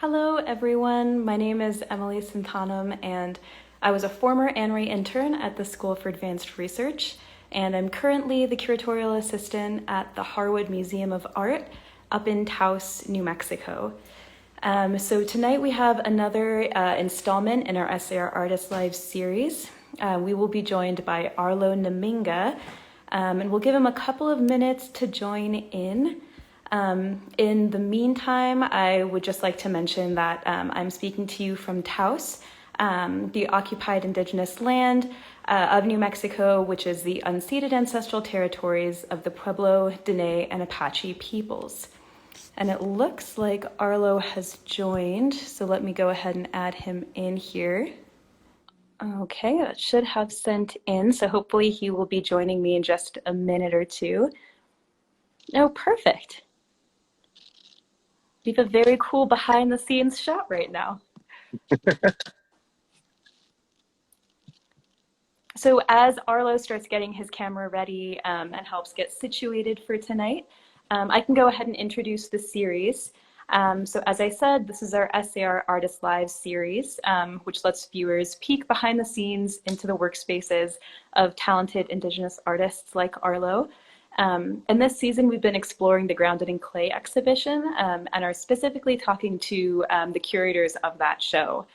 Hello, everyone. My name is Emily Santanum, and I was a former ANRI intern at the School for Advanced Research, and I'm currently the curatorial assistant at the Harwood Museum of Art up in Taos, New Mexico. So tonight we have another installment in our SAR Artist Live series. We will be joined by Arlo Namingha, and we'll give him a couple of minutes to join in. In the meantime, I would just like to mention that I'm speaking to you from Taos, the occupied indigenous land of New Mexico, which is the unceded ancestral territories of the Pueblo, Dene, and Apache peoples. And it looks like Arlo has joined, so let me go ahead and add him in here. Okay, that should have sent in, so hopefully he will be joining me in just a minute or two. Oh, perfect. We have a very cool behind the scenes shot right now. So as Arlo starts getting his camera ready and helps get situated for tonight, I can go ahead and introduce the series. So as I said, this is our SAR Artist Live series, which lets viewers peek behind the scenes into the workspaces of talented Indigenous artists like Arlo. And this season, we've been exploring the Grounded in Clay exhibition and are specifically talking to the curators of that show.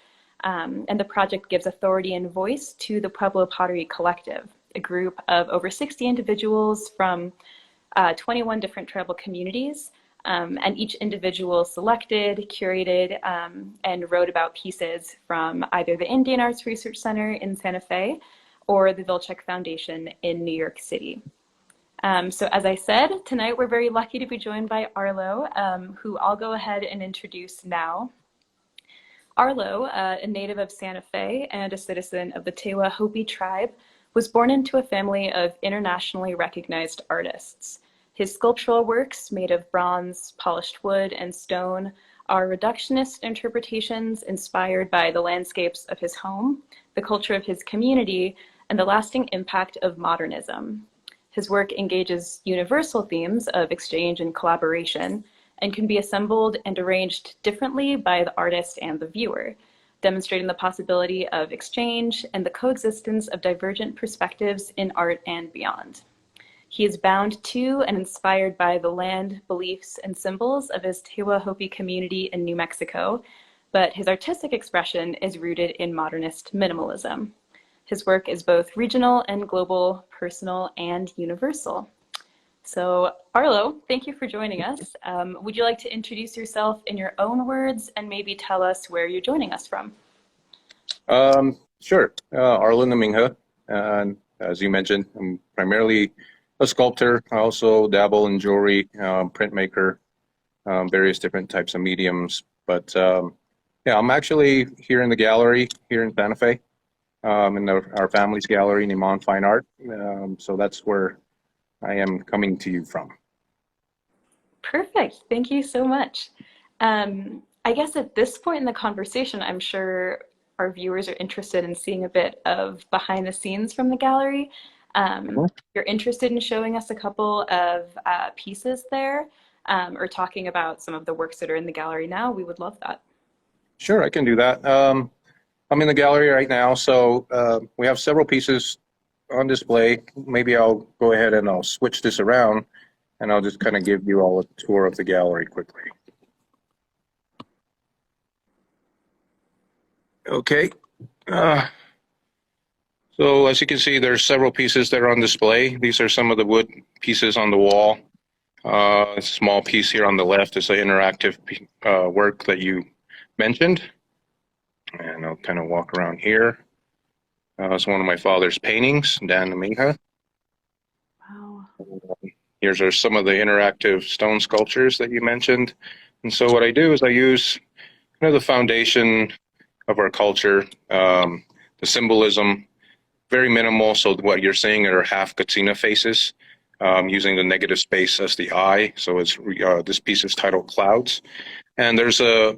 And the project gives authority and voice to the Pueblo Pottery Collective, a group of over 60 individuals from 21 different tribal communities. And each individual selected, curated, and wrote about pieces from either the Indian Arts Research Center in Santa Fe or the Vilcek Foundation in New York City. So as I said, tonight we're very lucky to be joined by Arlo, who I'll go ahead and introduce now. Arlo, a native of Santa Fe and a citizen of the Tewa Hopi tribe, was born into a family of internationally recognized artists. His sculptural works, made of bronze, polished wood, and stone, are reductionist interpretations inspired by the landscapes of his home, the culture of his community, and the lasting impact of modernism. His work engages universal themes of exchange and collaboration and can be assembled and arranged differently by the artist and the viewer, demonstrating the possibility of exchange and the coexistence of divergent perspectives in art and beyond. He is bound to and inspired by the land, beliefs, and symbols of his Tewa Hopi community in New Mexico, but his artistic expression is rooted in modernist minimalism. His work is both regional and global, personal and universal. So Arlo, thank you for joining us. Would you like to introduce yourself in your own words and maybe tell us where you're joining us from? Sure. Arlo Namingha. And as you mentioned, I'm primarily a sculptor. I also dabble in jewelry, printmaker, various different types of mediums. But yeah, I'm actually here in the gallery here in Santa Fe. In our family's gallery, Niman Fine Art. So that's where I am coming to you from. Perfect. Thank you so much. I guess at this point in the conversation, I'm sure our viewers are interested in seeing a bit of behind the scenes from the gallery. If you're interested in showing us a couple of pieces there or talking about some of the works that are in the gallery now, we would love that. Sure, I can do that. I'm in the gallery right now, so we have several pieces on display. Maybe I'll go ahead and I'll switch this around and I'll just kind of give you all a tour of the gallery quickly. Okay. So as you can see, there's several pieces that are on display. These are some of the wood pieces on the wall. A small piece here on the left is the interactive work that you mentioned. And I'll kind of walk around here. It's one of my father's paintings, Dan Namingha. Wow. Here's are some of the interactive stone sculptures that you mentioned. And so what I do is I use kind of the foundation of our culture, the symbolism, very minimal. So what you're seeing are half katsina faces, using the negative space as the eye. So it's this piece is titled Clouds. And there's a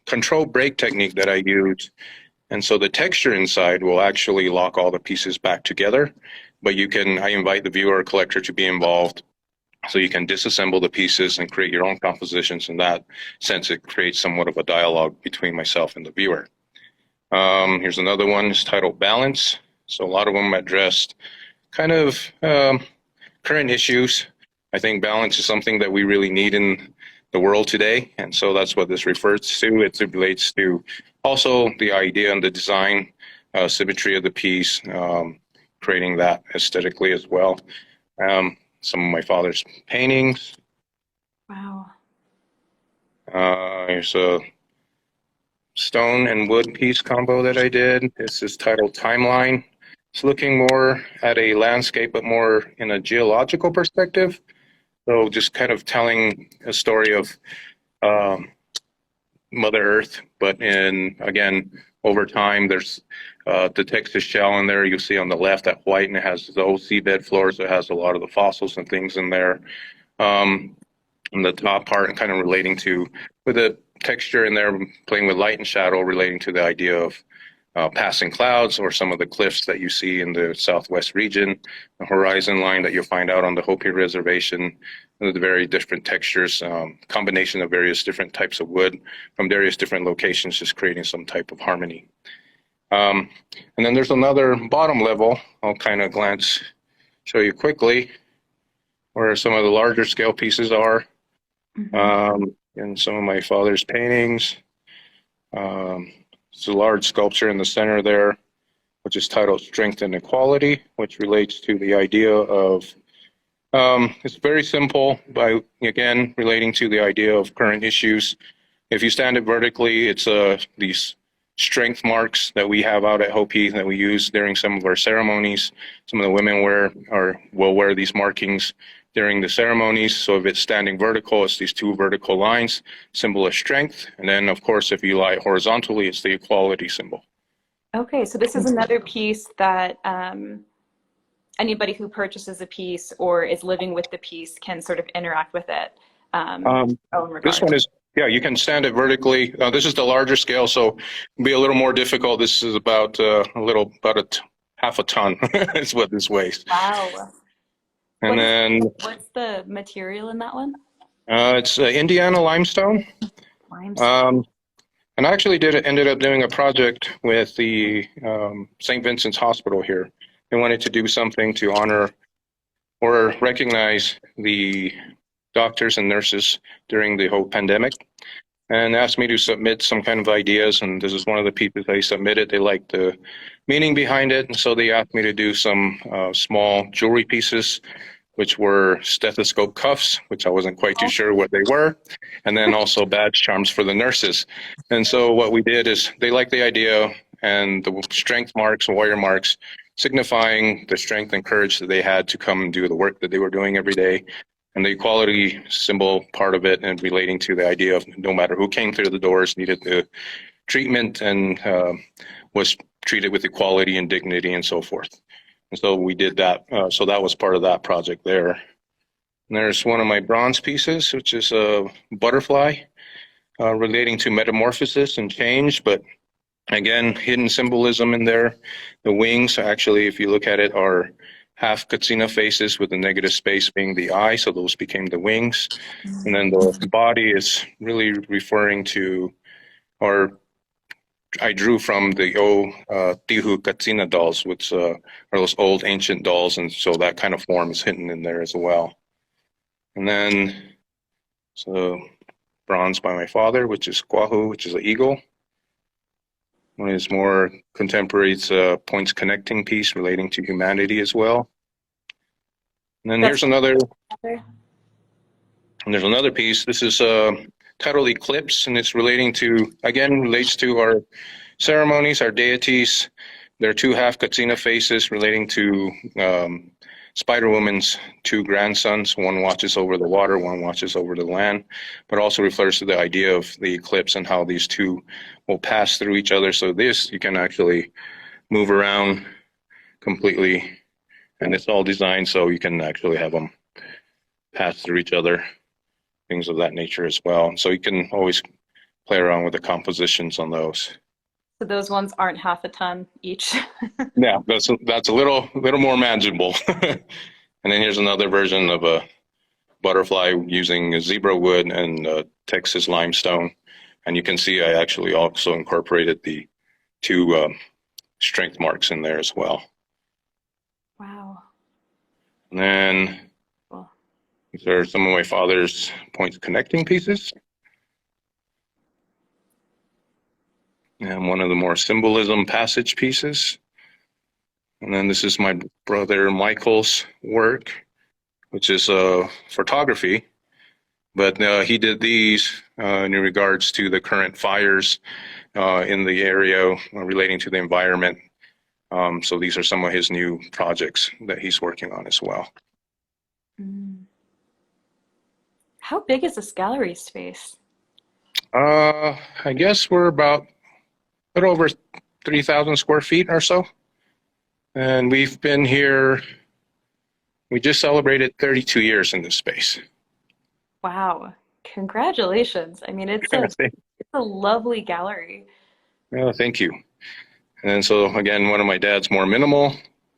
control break technique that I use. And so the texture inside will actually lock all the pieces back together, but I invite the viewer or collector to be involved So you can disassemble the pieces and create your own compositions. In that sense, it creates somewhat of a dialogue between myself and the viewer. Here's another one. It's titled Balance. So a lot of them addressed kind of current issues. I think balance is something that we really need in the world today. And so that's what this refers to. It relates to also the idea and the design, symmetry of the piece, creating that aesthetically as well. Some of my father's paintings. Wow. Here's a stone and wood piece combo that I did. This is titled Timeline. It's looking more at a landscape, but more in a geological perspective. So just kind of telling a story of Mother Earth, but again, over time, there's the Texas shell in there. You'll see on the left that white, and it has the old seabed floor, so it has a lot of the fossils and things in there. And the top part, and kind of relating to, with the texture in there, playing with light and shadow, relating to the idea of passing clouds or some of the cliffs that you see in the southwest region, the horizon line that you'll find out on the Hopi reservation, the very different textures, combination of various different types of wood from various different locations, just creating some type of harmony. And then there's another bottom level. I'll kind of show you quickly where some of the larger scale pieces are. And some of my father's paintings. It's a large sculpture in the center there, which is titled Strength and Equality, which relates to the idea of, it's very simple by, again, relating to the idea of current issues. If you stand it vertically, it's these strength marks that we have out at Hopi that we use during some of our ceremonies. Some of the women will wear these markings during the ceremonies. So if it's standing vertical, it's these two vertical lines, symbol of strength. And then, of course, if you lie horizontally, it's the equality symbol. Okay, so this is another piece that anybody who purchases a piece or is living with the piece can sort of interact with it. This one is, yeah, you can stand it vertically. This is the larger scale, so it'll be a little more difficult. This is about half a ton is what this weighs. Wow. And what's the material in that one? It's Indiana limestone. Limestone. And I actually ended up doing a project with the St. Vincent's Hospital here. They wanted to do something to honor or recognize the doctors and nurses during the whole pandemic, and asked me to submit some kind of ideas. And this is one of the pieces they submitted. They liked the meaning behind it, and so they asked me to do some small jewelry pieces, which were stethoscope cuffs, which I wasn't quite too sure what they were, and then also badge charms for the nurses. And so what we did is they liked the idea, and the strength marks, warrior marks, signifying the strength and courage that they had to come and do the work that they were doing every day, and the equality symbol part of it, and relating to the idea of no matter who came through the doors needed the treatment and was treated with equality and dignity and so forth. And so we did that. So that was part of that project there. And there's one of my bronze pieces, which is a butterfly relating to metamorphosis and change, but again, hidden symbolism in there. The wings, actually, if you look at it, are half katsina faces with the negative space being the eye, so those became the wings. And then the body is really referring to, or I drew from the old Tihu Katsina dolls, which are those old ancient dolls, and so that kind of form is hidden in there as well. And then, so bronze by my father, which is Kwahu, which is an eagle. One is more contemporary, it's a points connecting piece relating to humanity as well. And then there's another piece. This is titled Eclipse, and it's relating to, again, relates to our ceremonies, our deities. There are two half Katsina faces relating to Spider Woman's two grandsons. One watches over the water, one watches over the land, but also refers to the idea of the eclipse and how these two will pass through each other. So this, you can actually move around completely, and it's all designed so you can actually have them pass through each other, things of that nature as well. So you can always play around with the compositions on those. So those ones aren't half a ton each. Yeah, that's a little more manageable. And then here's another version of a butterfly using zebra wood and Texas limestone. And you can see I actually also incorporated the two strength marks in there as well. Wow. And then Cool. these are some of my father's point connecting pieces. And one of the more symbolism passage pieces. And then this is my brother Michael's work, which is photography. But he did these in regards to the current fires in the area relating to the environment. So these are some of his new projects that he's working on as well. Mm. How big is this gallery space? I guess we're about a little over 3,000 square feet or so. And we've been here, we just celebrated 32 years in this space. Wow. Congratulations. I mean, it's a lovely gallery. Well, thank you. And so again, one of my dad's more minimal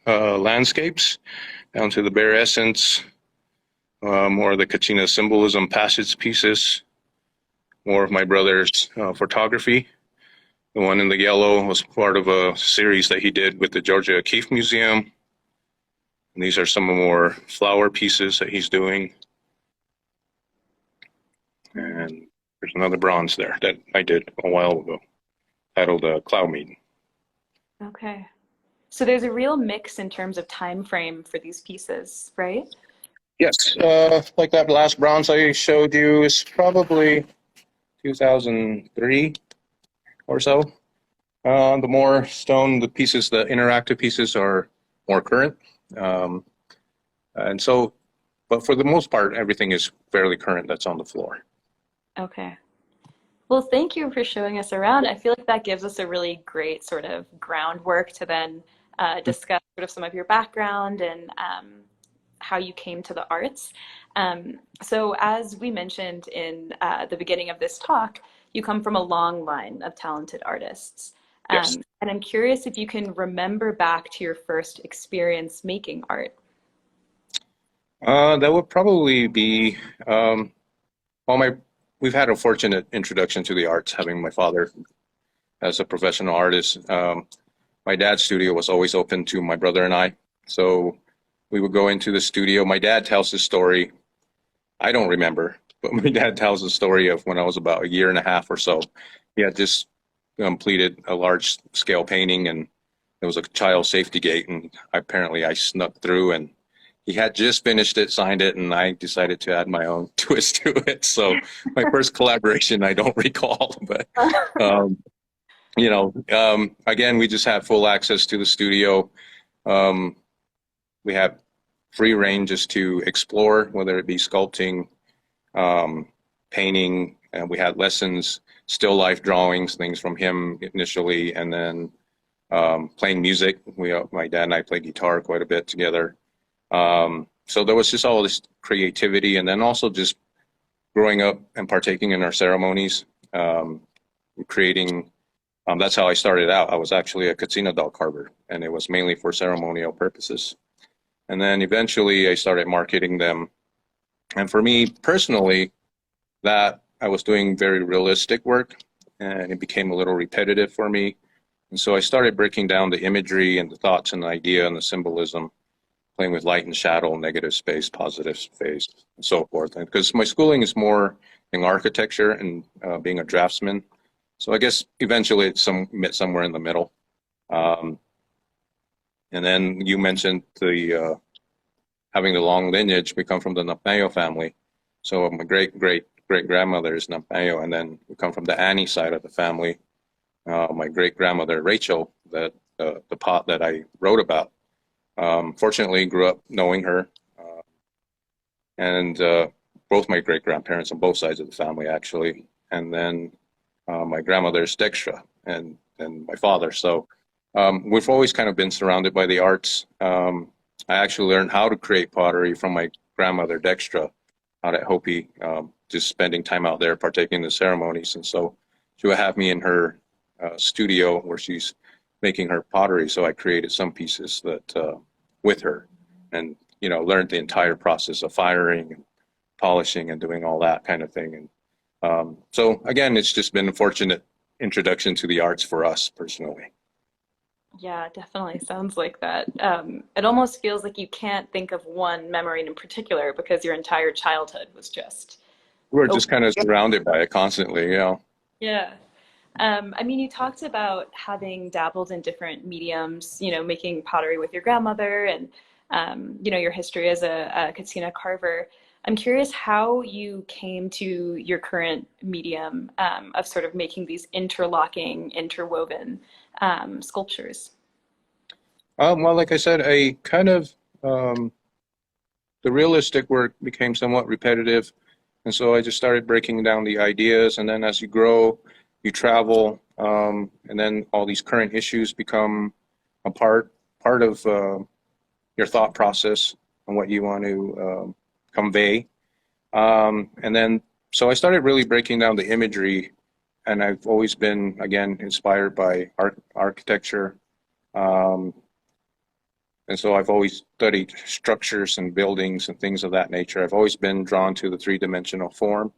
landscapes, down to the bare essence, more of the Kachina symbolism passage pieces, more of my brother's photography. The one in the yellow was part of a series that he did with the Georgia O'Keeffe Museum. And these are some more flower pieces that he's doing. And there's another bronze there that I did a while ago, titled Cloud Meeting. Okay. So there's a real mix in terms of time frame for these pieces, right? Yes, like that last bronze I showed you is probably 2003 or so. The more stone, the pieces, the interactive pieces are more current. And so, but for the most part, everything is fairly current that's on the floor. Okay. Well, thank you for showing us around. I feel like that gives us a really great sort of groundwork to then discuss sort of some of your background and how you came to the arts. So as we mentioned in the beginning of this talk, you come from a long line of talented artists. Yes. And I'm curious if you can remember back to your first experience making art. That would probably be, we've had a fortunate introduction to the arts, having my father as a professional artist. My dad's studio was always open to my brother and I. So we would go into the studio. My dad tells his story. I don't remember, but my dad tells the story of when I was about a year and a half or so. He had just completed a large scale painting, and there was a child safety gate, and apparently I snuck through, and he had just finished it, signed it, and I decided to add my own twist to it. So my first collaboration, I don't recall, but again, we just had full access to the studio. We have free ranges to explore, whether it be sculpting, painting, and we had lessons, still life drawings, things from him initially, and then playing music. My dad and I played guitar quite a bit together. So there was just all this creativity, and then also just growing up and partaking in our ceremonies, creating. That's how I started out. I was actually a Katsina doll carver, and it was mainly for ceremonial purposes. And then eventually I started marketing them. And for me personally, that I was doing very realistic work, and it became a little repetitive for me. And so I started breaking down the imagery and the thoughts and the idea and the symbolism, playing with light and shadow, negative space, positive space, and so forth. And because my schooling is more in architecture and being a draftsman. So I guess eventually it's somewhere in the middle. And then you mentioned the having the long lineage. We come from the Namingha family. So my great-great-great-grandmother is Namingha, and then we come from the Annie side of the family. My great-grandmother, Rachel, the pot that I wrote about, fortunately grew up knowing her. And both my great-grandparents on both sides of the family, actually. And then my grandmother's Dextra and my father. So we've always kind of been surrounded by the arts. I actually learned how to create pottery from my grandmother Dextra out at Hopi, just spending time out there partaking in the ceremonies. And so she would have me in her studio where she's making her pottery. So I created some pieces that with her, and learned the entire process of firing, polishing and doing all that kind of thing. And so again, it's just been a fortunate introduction to the arts for us personally. Yeah, definitely sounds like that. It almost feels like you can't think of one memory in particular because your entire childhood was just We're just open. kind of surrounded by it constantly, you know. Yeah. I mean, you talked about having dabbled in different mediums, making pottery with your grandmother and, your history as a katina carver. I'm curious how you came to your current medium of sort of making these interlocking, interwoven sculptures. Well, like I said, I kind of the realistic work became somewhat repetitive, and so I just started breaking down the ideas. And then as you grow, you travel, and then all these current issues become a part of your thought process and what you want to convey. And then so I started really breaking down the imagery, and I've always been again inspired by architecture. Um, And so I've always studied structures and buildings and things of that nature. I've always been drawn to the three-dimensional form.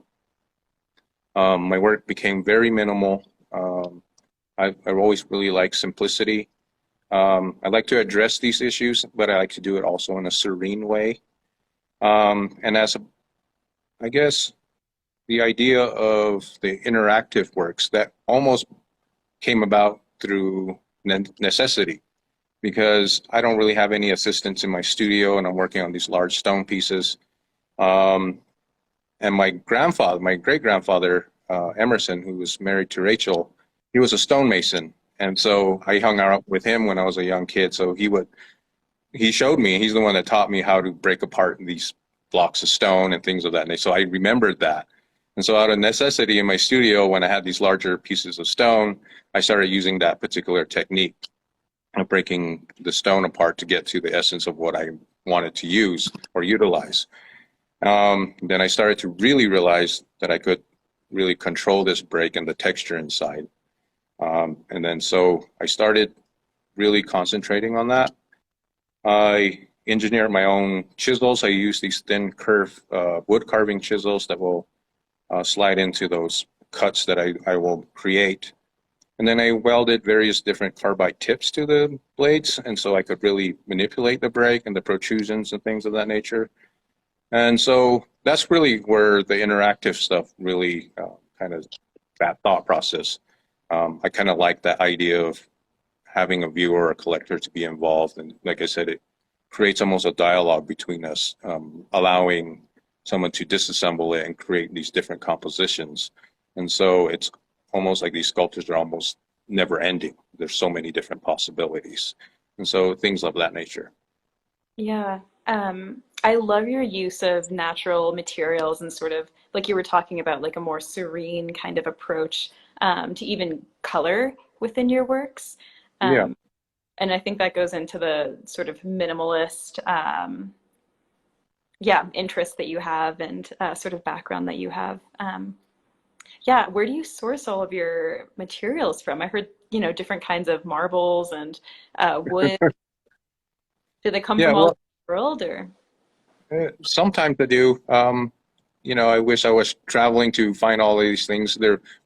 My work became very minimal. I've always really liked simplicity. I like to address these issues, but I like to do it also in a serene way. And I guess the idea of the interactive works that almost came about through necessity, because I don't really have any assistants in my studio and I'm working on these large stone pieces. And my great-grandfather, Emerson, who was married to Rachel, he was a stonemason. And so I hung out with him when I was a young kid. So he showed me, he's the one that taught me how to break apart these blocks of stone and things of that nature. So I remembered that. And so out of necessity in my studio, when I had these larger pieces of stone, I started using that particular technique of breaking the stone apart to get to the essence of what I wanted to use or utilize. Then I started to really realize that I could really control this break and the texture inside. And then so I started really concentrating on that. I engineered my own chisels. I use these thin curved wood carving chisels that will slide into those cuts that I will create. And then I welded various different carbide tips to the blades, and so I could really manipulate the break and the protrusions and things of that nature. And so that's really where the interactive stuff really kind of, that thought process. I kind of like that idea of having a viewer or a collector to be involved. And like I said, it creates almost a dialogue between us, allowing someone to disassemble it and create these different compositions. And so it's almost like these sculptures are almost never ending. There's so many different possibilities. And so things of that nature. Yeah. I love your use of natural materials and sort of like you were talking about, like a more serene kind of approach to even color within your works. Yeah. And I think that goes into the sort of minimalist, interest that you have and sort of background that you have. Yeah, where do you source all of your materials from? I heard, different kinds of marbles and wood. Do they come Yeah, from all over well, the world or? sometimes I do. I wish I was traveling to find all these things.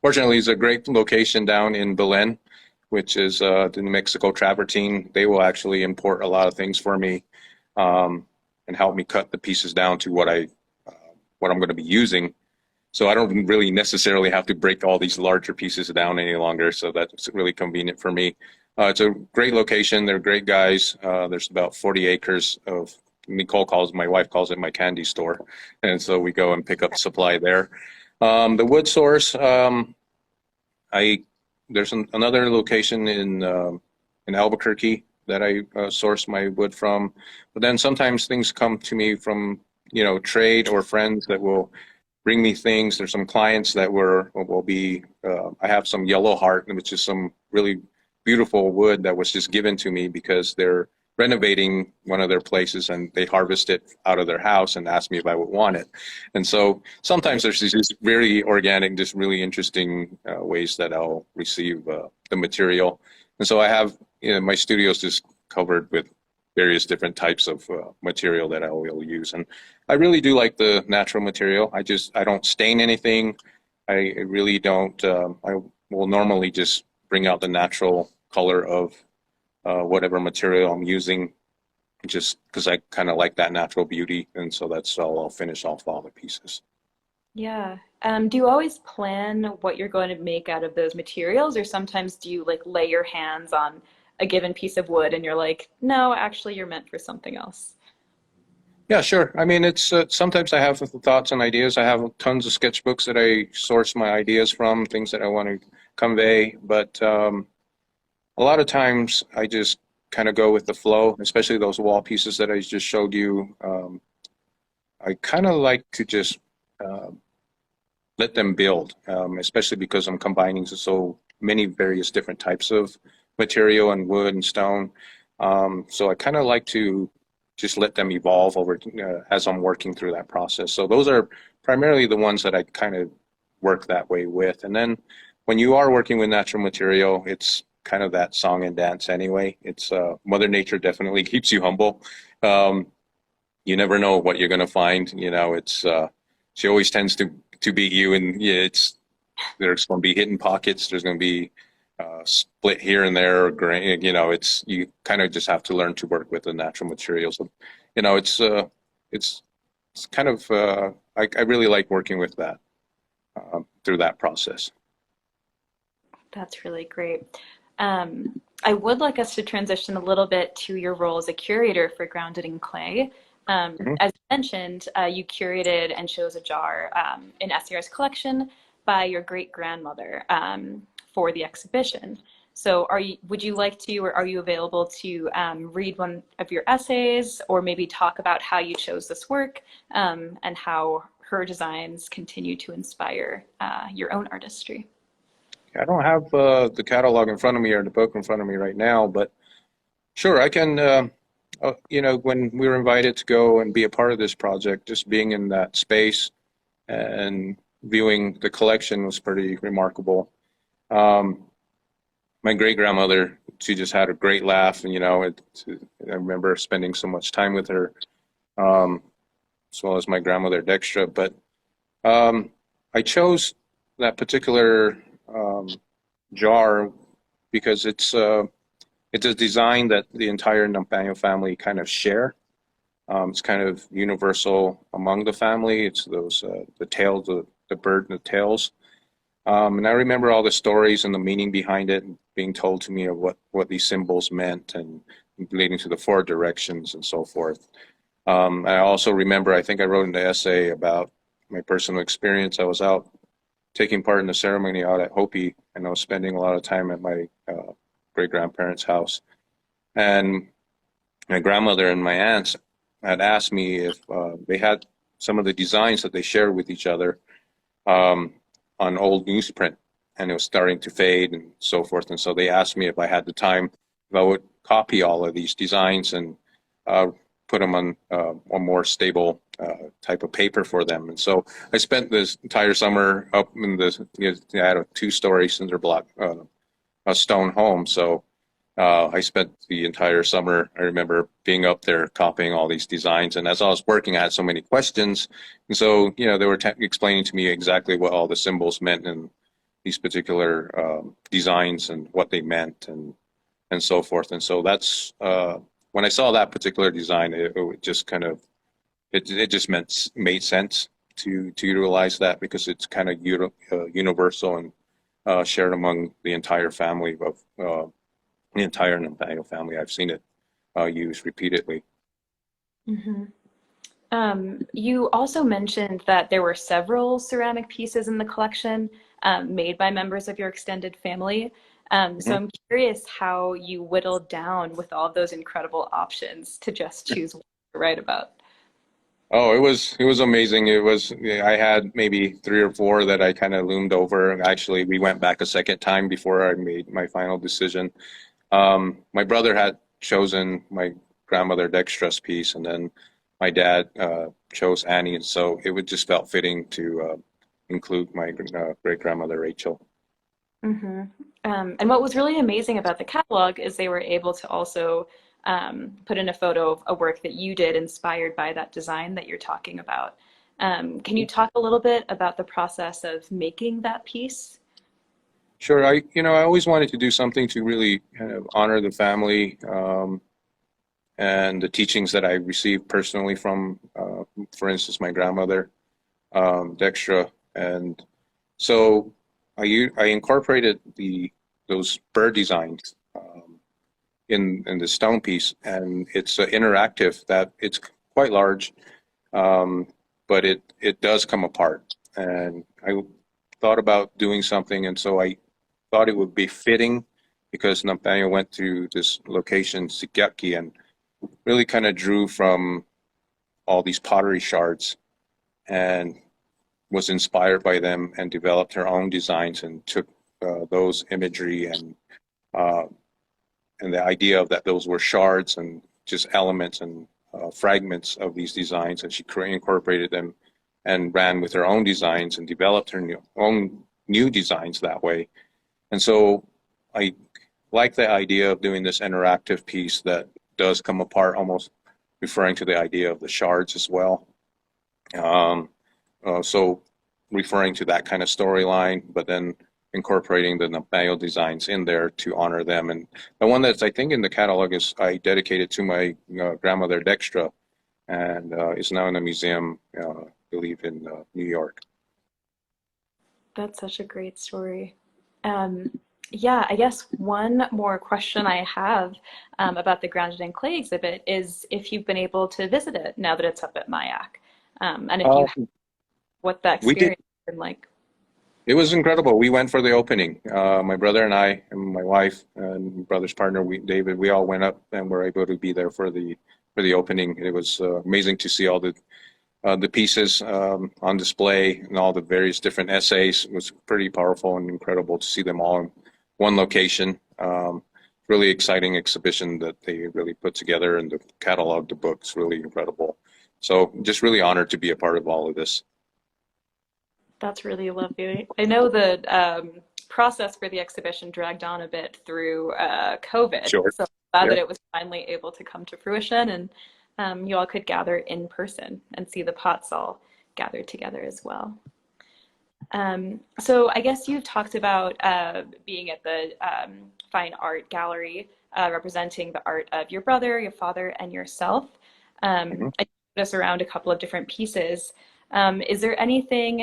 Fortunately, it's a great location down in Belen, which is the New Mexico Travertine. They will actually import a lot of things for me, and help me cut the pieces down to what I'm going to be using. So I don't really necessarily have to break all these larger pieces down any longer. So that's really convenient for me. It's a great location. They're great guys. There's about 40 acres of, my wife calls it my candy store. And so we go and pick up supply there. The wood source, there's another location in Albuquerque that I source my wood from. But then sometimes things come to me from, trade or friends that will bring me things. There's some clients that will be, I have some yellow heart, which is some really beautiful wood that was just given to me because they're renovating one of their places and they harvest it out of their house and asked me if I would want it. And so sometimes there's these very organic, just really interesting ways that I'll receive the material. And so I have, my studio's just covered with various different types of material that I will use. And I really do like the natural material. I don't stain anything. I really don't. I will normally just bring out the natural color of whatever material I'm using, just because I kind of like that natural beauty. And so that's how I'll finish off all the pieces. Yeah. Do you always plan what you're going to make out of those materials, or sometimes do you like lay your hands on a given piece of wood and you're like, no, actually you're meant for something else? Yeah, sure. I mean, it's sometimes I have thoughts and ideas. I have tons of sketchbooks that I source my ideas from, things that I want to convey. But a lot of times I just kind of go with the flow, especially those wall pieces that I just showed you. I kind of like to just uh, let them build, especially because I'm combining so many various different types of material and wood and stone. So I kind of like to just let them evolve over as I'm working through that process. So those are primarily the ones that I kind of work that way with. And then when you are working with natural material, it's kind of that song and dance anyway. It's Mother Nature definitely keeps you humble. Um, you never know what you're going to find. You know, it's she always tends to beat you, and yeah, it's there's going to be hidden pockets. There's going to be split here and there. You know, it's you kind of just have to learn to work with the natural materials. You know, it's it's kind of I really like working with that through that process. That's really great. I would like us to transition a little bit to your role as a curator for Grounded in Clay. Mhm. As you mentioned, you curated and chose a jar in SAR's collection by your great grandmother for the exhibition. So, would you like to, or are you available to read one of your essays, or maybe talk about how you chose this work and how her designs continue to inspire your own artistry? I don't have the catalog in front of me or the book in front of me right now, but sure, I can. You know, when we were invited to go and be a part of this project, just being in that space and viewing the collection was pretty remarkable. Um, my great grandmother, she just had a great laugh, and I remember spending so much time with her, um, as well as my grandmother Dextra. But um, I chose that particular jar because it's a design that the entire Namingha family kind of share. It's kind of universal among the family. It's those the tails, the bird and the tails. And I remember all the stories and the meaning behind it, and being told to me of what these symbols meant, and leading to the four directions and so forth. I also remember, I think I wrote in the essay about my personal experience. I was out taking part in the ceremony out at Hopi, and I was spending a lot of time at my great grandparents' house. And my grandmother and my aunts had asked me if they had some of the designs that they shared with each other um, on old newsprint, and it was starting to fade and so forth. And so they asked me if I had the time, if I would copy all of these designs and uh, put them on a more stable type of paper for them. And so I spent this entire summer up in I had a two-story cinder block a stone home. So I spent the entire summer. I remember being up there copying all these designs, and as I was working, I had so many questions, and so they were explaining to me exactly what all the symbols meant in these particular designs and what they meant, and so forth. And so that's when I saw that particular design, it just kind of it just made sense to utilize that because it's kind of universal and shared among the entire family of the entire Namingha family. I've seen it used repeatedly. Mhm. You also mentioned that there were several ceramic pieces in the collection made by members of your extended family. So Mhm. I'm curious how you whittled down with all those incredible options to just choose one to write about. Oh, it was amazing. It was yeah, I had maybe three or four that I kind of loomed over. And actually, we went back a second time before I made my final decision. My brother had chosen my grandmother Dextra's piece, and then my dad chose Annie, and so it would just felt fitting to include my great grandmother Rachel. Hmm. And what was really amazing about the catalog is they were able to also put in a photo of a work that you did inspired by that design that you're talking about. Can you talk a little bit about the process of making that piece? Sure. I always wanted to do something to really kind of honor the family, and the teachings that I received personally from, for instance, my grandmother, Dextra. And so I incorporated those bird designs, in the stone piece, and it's interactive. That it's quite large, but it does come apart. And I thought about doing something, and so I thought it would be fitting because Nathaniel went to this location, Sikyaki, and really kind of drew from all these pottery shards and was inspired by them and developed her own designs and took those imagery uh, and the idea of that those were shards and just elements and fragments of these designs, and she incorporated them and ran with her own designs and developed her own new designs that way. And so I like the idea of doing this interactive piece that does come apart, almost referring to the idea of the shards as well. So referring to that kind of storyline, but then incorporating the Nathaniel designs in there to honor them. And the one that's I think in the catalog is I dedicated to my grandmother Dextra, and is now in a museum, I believe in New York. That's such a great story. Yeah, I guess one more question I have about the Grounded in Clay exhibit is if you've been able to visit it now that it's up at MIAC, and if you have, what that We did. experience has been like. It was incredible. We went for the opening. My brother and I, and my wife and my brother's partner, David, we all went up and were able to be there for the opening. It was amazing to see all the pieces on display and all the various different essays. It was pretty powerful and incredible to see them all in one location. Really exciting exhibition that they really put together, and the catalog, the book's really incredible. So just really honored to be a part of all of this. That's really lovely. I know the process for the exhibition dragged on a bit through COVID, Sure. so glad Yeah. that it was finally able to come to fruition, and you all could gather in person and see the pots all gathered together as well. So I guess you've talked about being at the Fine Art Gallery, representing the art of your brother, your father, and yourself. Mhm. I noticed around a couple of different pieces. Is there anything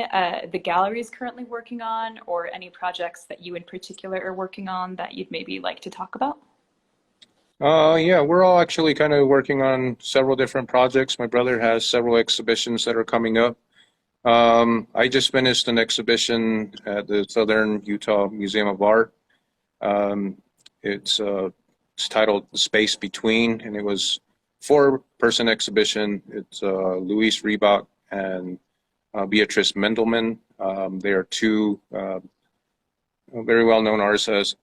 the gallery is currently working on, or any projects that you in particular are working on that you'd maybe like to talk about? Yeah, we're all actually kind of working on several different projects. My brother has several exhibitions that are coming up. I just finished an exhibition at the Southern Utah Museum of Art. Um, it's titled The Space Between, and it was four-person exhibition. It's Luis Reebok and Beatrice Mendelman. They are two very well-known artists,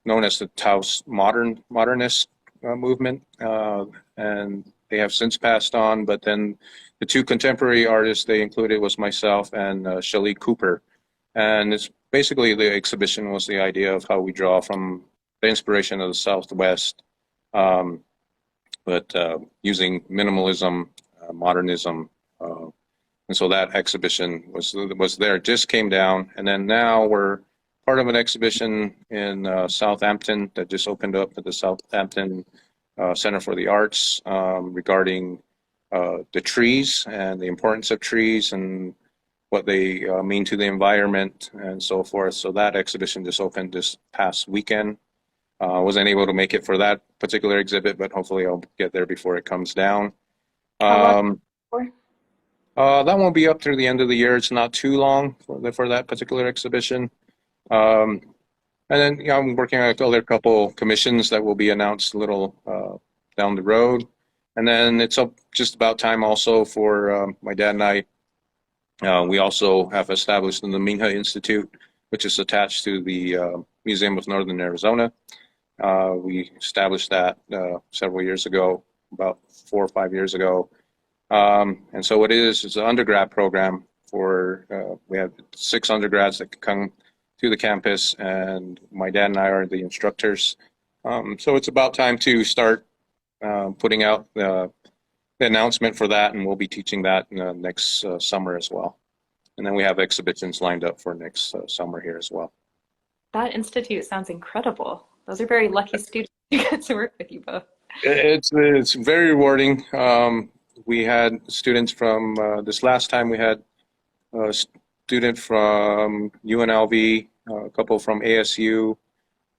known as the Taos modernist movement, and they have since passed on. But then the two contemporary artists they included was myself and Shelley Cooper, and it's basically the exhibition was the idea of how we draw from the inspiration of the Southwest, um, but using minimalism, modernism. And so that exhibition was there, just came down, and then now we're part of an exhibition in Southampton that just opened up at the Southampton Center for the Arts, regarding the trees and the importance of trees and what they mean to the environment and so forth. So that exhibition just opened this past weekend. Wasn't able to make it for that particular exhibit, but hopefully I'll get there before it comes down. How long Um, for? that won't be up through the end of the year. It's not too long for that particular exhibition. Um, and then, I'm working on other couple commissions that will be announced a little down the road. And then it's up just about time also for my dad and I. We also have established the Namingha Institute, which is attached to the Museum of Northern Arizona. We established that several years ago, about 4 or 5 years ago. And so what it is an undergrad program for, we have 6 undergrads that can come to the campus, and my dad and I are the instructors. So it's about time to start putting out the announcement for that, and we'll be teaching that next summer as well. And then we have exhibitions lined up for next summer here as well. That institute sounds incredible. Those are very lucky students to get to work with you both. It's very rewarding. We had students from this last time. We had a student from UNLV, a couple from ASU,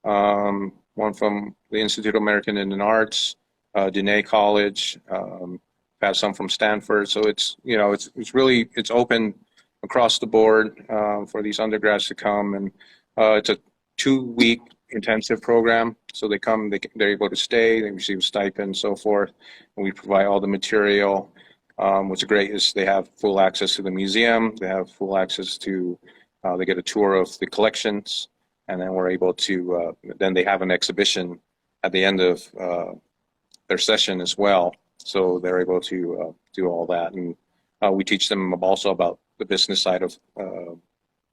one from the Institute of American Indian Arts, Diné College. Had some from Stanford. So it's it's open across the board for these undergrads to come, and it's a 2-week intensive program. So they come, they're able to stay, they receive a stipend and so forth, and we provide all the material. What's great is they have full access to the museum, they have full access to, they get a tour of the collections, and then we're able to, then they have an exhibition at the end of their session as well. So they're able to do all that. And we teach them also about the business side of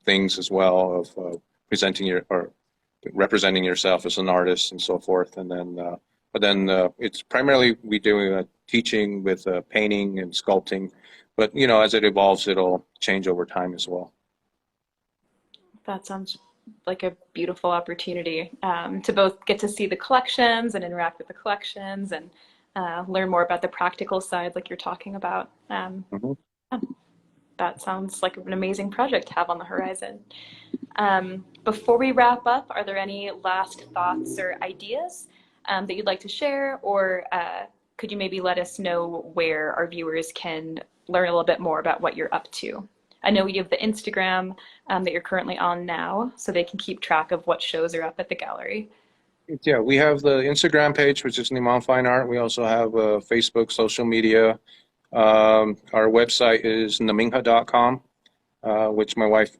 things as well, of presenting or representing yourself as an artist and so forth. And then, but then it's primarily we do teaching with painting and sculpting. But as it evolves, it'll change over time as well. That sounds like a beautiful opportunity to both get to see the collections and interact with the collections and learn more about the practical side like you're talking about. That sounds like an amazing project to have on the horizon. Before we wrap up, are there any last thoughts or ideas that you'd like to share, or could you maybe let us know where our viewers can learn a little bit more about what you're up to? I know you have the Instagram that you're currently on now, so they can keep track of what shows are up at the gallery. Yeah, we have the Instagram page, which is Niman Fine Art. We also have Facebook, social media. Our website is namingha.com, which my wife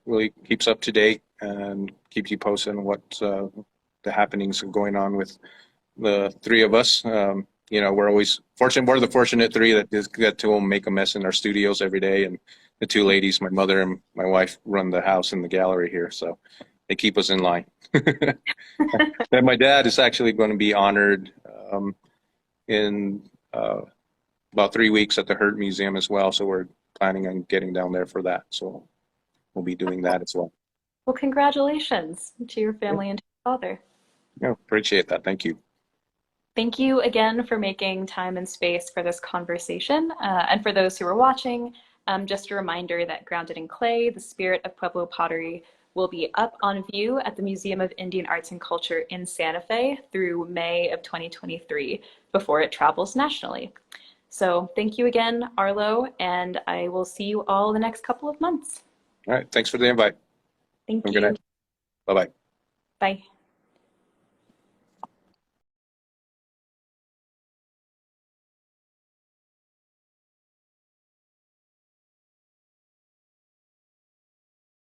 really keeps up to date and keeps you posted on what the happenings are going on with the three of us. We're always fortunate. We're the fortunate three that just get to make a mess in our studios every day. And the two ladies, my mother and my wife, run the house and the gallery here. So they keep us in line. And my dad is actually going to be honored in about 3 weeks at the Hurt Museum as well. So we're planning on getting down there for that. So we'll be doing that as well. Well, congratulations to your family and to your father. Yeah, appreciate that. Thank you. Thank you again for making time and space for this conversation. And for those who are watching, just a reminder that Grounded in Clay, the Spirit of Pueblo Pottery, will be up on view at the Museum of Indian Arts and Culture in Santa Fe through May of 2023 before it travels nationally. So thank you again, Arlo, and I will see you all the next couple of months. All right. Thanks for the invite. Thank you. Good night. Bye-bye. Bye.